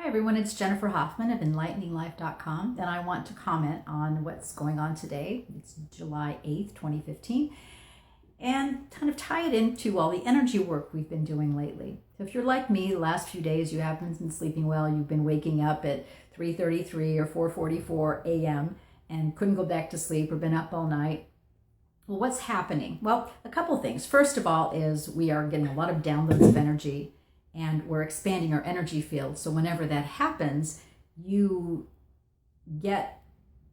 Hi everyone, it's Jennifer Hoffman of enlighteninglife.com, and I want to comment on what's going on today. It's July 8th, 2015, and kind of tie it into all the energy work we've been doing lately. So if you're like me, the last few days you haven't been sleeping well, you've been waking up at 3:33 or 4:44 a.m. and couldn't go back to sleep or been up all night. Well, what's happening? Well, a couple things. First of all is we are getting a lot of downloads of energy, and we're expanding our energy field. So whenever that happens, you get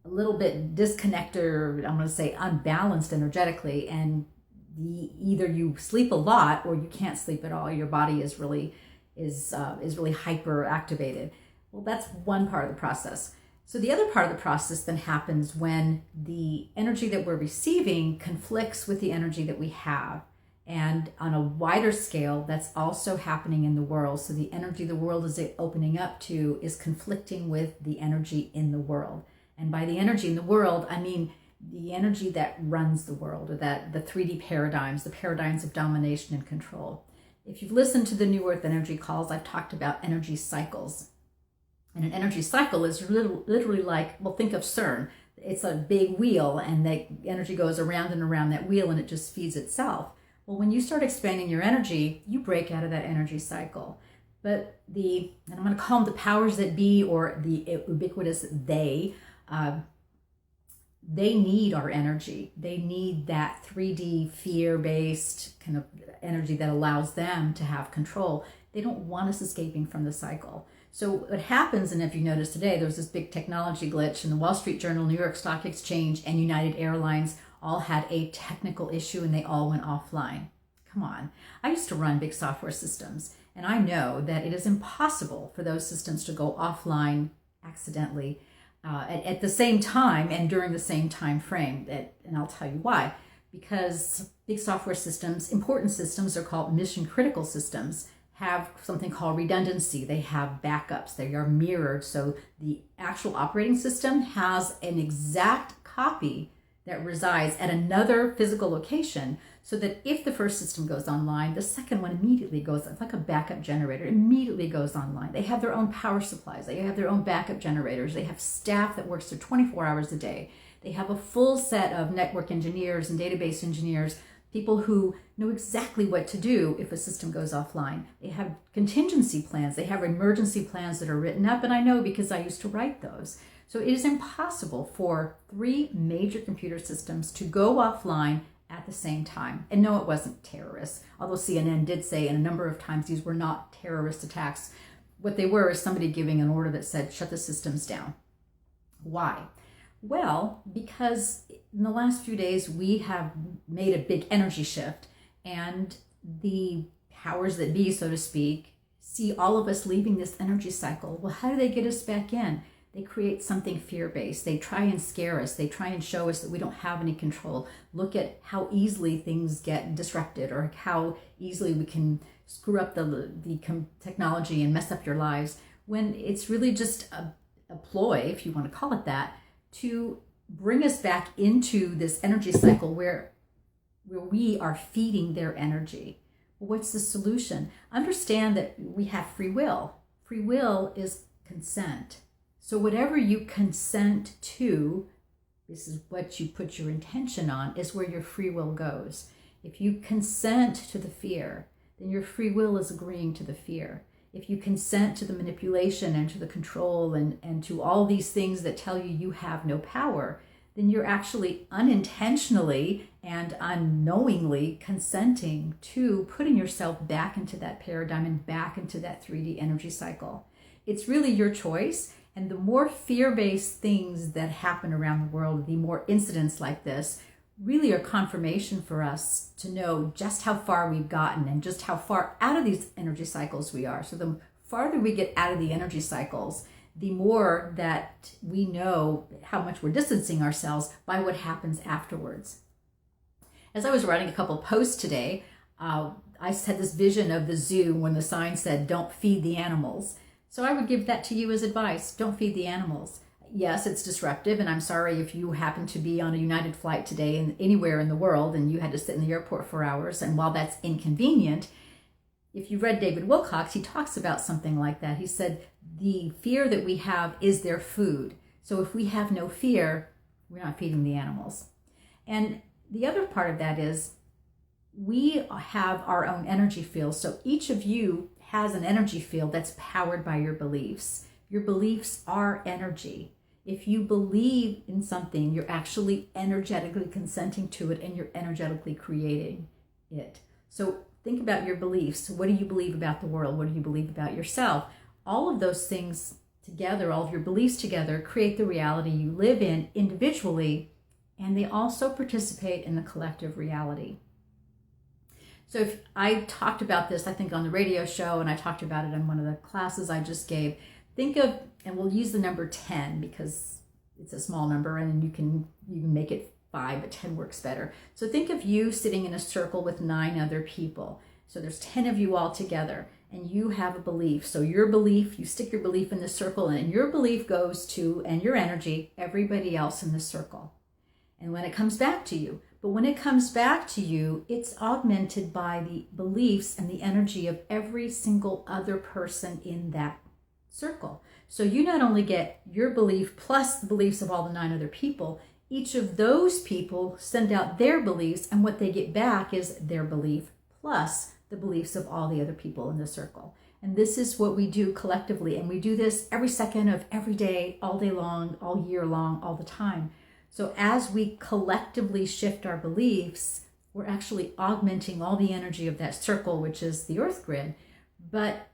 a little bit disconnected, or I'm going to say unbalanced energetically, and either you sleep a lot or you can't sleep at all. Your body is really hyper activated. Well, that's one part of the process. So the other part of the process then happens when the energy that we're receiving conflicts with the energy that we have. And on a wider scale, that's also happening in the world. So the energy the world is opening up to is conflicting with the energy in the world. And by the energy in the world, I mean the energy that runs the world, or that the 3D paradigms, the paradigms of domination and control. If you've listened to the New Earth energy calls, I've talked about energy cycles. And an energy cycle is literally like, well, think of CERN. It's a big wheel, and the energy goes around and around that wheel, and it just feeds itself. Well, when you start expanding your energy, you break out of that energy cycle. But and I'm going to call them the powers that be, or the ubiquitous they need our energy. They need that 3D fear-based kind of energy that allows them to have control. They don't want us escaping from the cycle. So what happens, and if you notice today, there was this big technology glitch, and the Wall Street Journal, New York Stock Exchange, and United Airlines all had a technical issue, and they all went offline. Come on. I used to run big software systems, and I know that it is impossible for those systems to go offline accidentally at the same time and during the same time frame. And I'll tell you why. Because big software systems, important systems, are called mission critical systems, have something called redundancy. They have backups. They are mirrored. So the actual operating system has an exact copy that resides at another physical location, so that if the first system goes online, the second one immediately goes. It's like a backup generator, immediately goes online. They have their own power supplies. They have their own backup generators. They have staff that works there 24 hours a day. They have a full set of network engineers and database engineers, people who know exactly what to do if a system goes offline. They have contingency plans. They have emergency plans that are written up, and I know because I used to write those. So it is impossible for 3 major computer systems to go offline at the same time. And no, it wasn't terrorists, although CNN did say in a number of times these were not terrorist attacks. What they were is somebody giving an order that said, shut the systems down. Why? Well, because in the last few days we have made a big energy shift, and the powers that be, so to speak, see all of us leaving this energy cycle. Well, how do they get us back in? They create something fear-based. They try and scare us. They try and show us that we don't have any control. Look at how easily things get disrupted, or how easily we can screw up the technology and mess up your lives, when it's really just a ploy, if you want to call it that, to bring us back into this energy cycle where we are feeding their energy. Well, what's the solution? Understand that we have free will. Free will is consent. So whatever you consent to, this is what you put your intention on, is where your free will goes. If you consent to the fear, then your free will is agreeing to the fear. If you consent to the manipulation and to the control and to all these things that tell you have no power, then you're actually unintentionally and unknowingly consenting to putting yourself back into that paradigm and back into that 3D energy cycle. It's really your choice. And the more fear-based things that happen around the world, the more incidents like this really are confirmation for us to know just how far we've gotten and just how far out of these energy cycles we are. So the farther we get out of the energy cycles, the more that we know how much we're distancing ourselves by what happens afterwards. As I was writing a couple posts today, I had this vision of the zoo when the sign said, "Don't feed the animals." So I would give that to you as advice. Don't feed the animals. Yes, it's disruptive, and I'm sorry if you happen to be on a United flight today and anywhere in the world and you had to sit in the airport for hours, and while that's inconvenient, if you read David Wilcox, he talks about something like that. He said the fear that we have is their food. So if we have no fear, we're not feeding the animals. And the other part of that is we have our own energy field. So each of you has an energy field that's powered by your beliefs. Your beliefs are energy. If you believe in something, you're actually energetically consenting to it and you're energetically creating it. So think about your beliefs. What do you believe about the world? What do you believe about yourself? All of those things together, all of your beliefs together, create the reality you live in individually, and they also participate in the collective reality. So if I talked about this, I think on the radio show, and I talked about it in one of the classes I just gave, think of, and we'll use the number 10 because it's a small number and you can make it 5, but 10 works better. So think of you sitting in a circle with 9 other people. So there's 10 of you all together and you have a belief. So your belief, you stick your belief in the circle and your belief goes to, and your energy, everybody else in the circle. And when it comes back to you, but when it comes back to you, it's augmented by the beliefs and the energy of every single other person in that circle. So you not only get your belief plus the beliefs of all the 9 other people, each of those people send out their beliefs, and what they get back is their belief plus the beliefs of all the other people in the circle. And this is what we do collectively, and we do this every second of every day, all day long, all year long, all the time. So as we collectively shift our beliefs, we're actually augmenting all the energy of that circle, which is the earth grid. But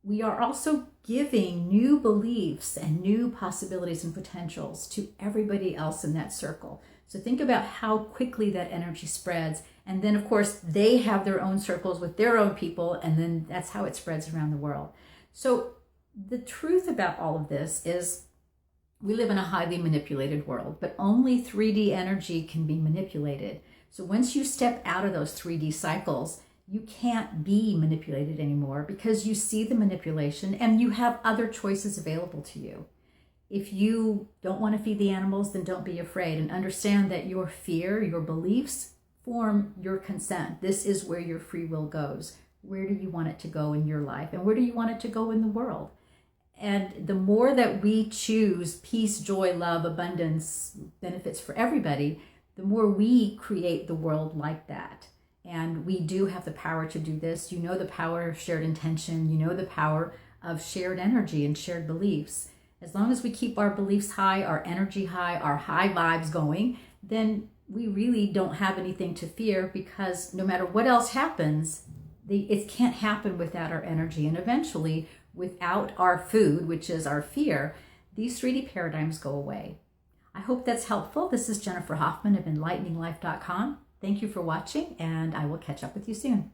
we are also giving new beliefs and new possibilities and potentials to everybody else in that circle. So think about how quickly that energy spreads. And then, of course, they have their own circles with their own people, and then that's how it spreads around the world. So the truth about all of this is we live in a highly manipulated world, but only 3D energy can be manipulated. So once you step out of those 3D cycles, you can't be manipulated anymore because you see the manipulation and you have other choices available to you. If you don't want to feed the animals, then don't be afraid and understand that your fear, your beliefs form your consent. This is where your free will goes. Where do you want it to go in your life? And where do you want it to go in the world? And the more that we choose peace, joy, love, abundance, benefits for everybody, the more we create the world like that. And we do have the power to do this. You know the power of shared intention. You know the power of shared energy and shared beliefs. As long as we keep our beliefs high, our energy high, our high vibes going, then we really don't have anything to fear, because no matter what else happens, it can't happen without our energy. And eventually, without our food, which is our fear, these 3D paradigms go away. I hope that's helpful. This is Jennifer Hoffman of EnlighteningLife.com. Thank you for watching, and I will catch up with you soon.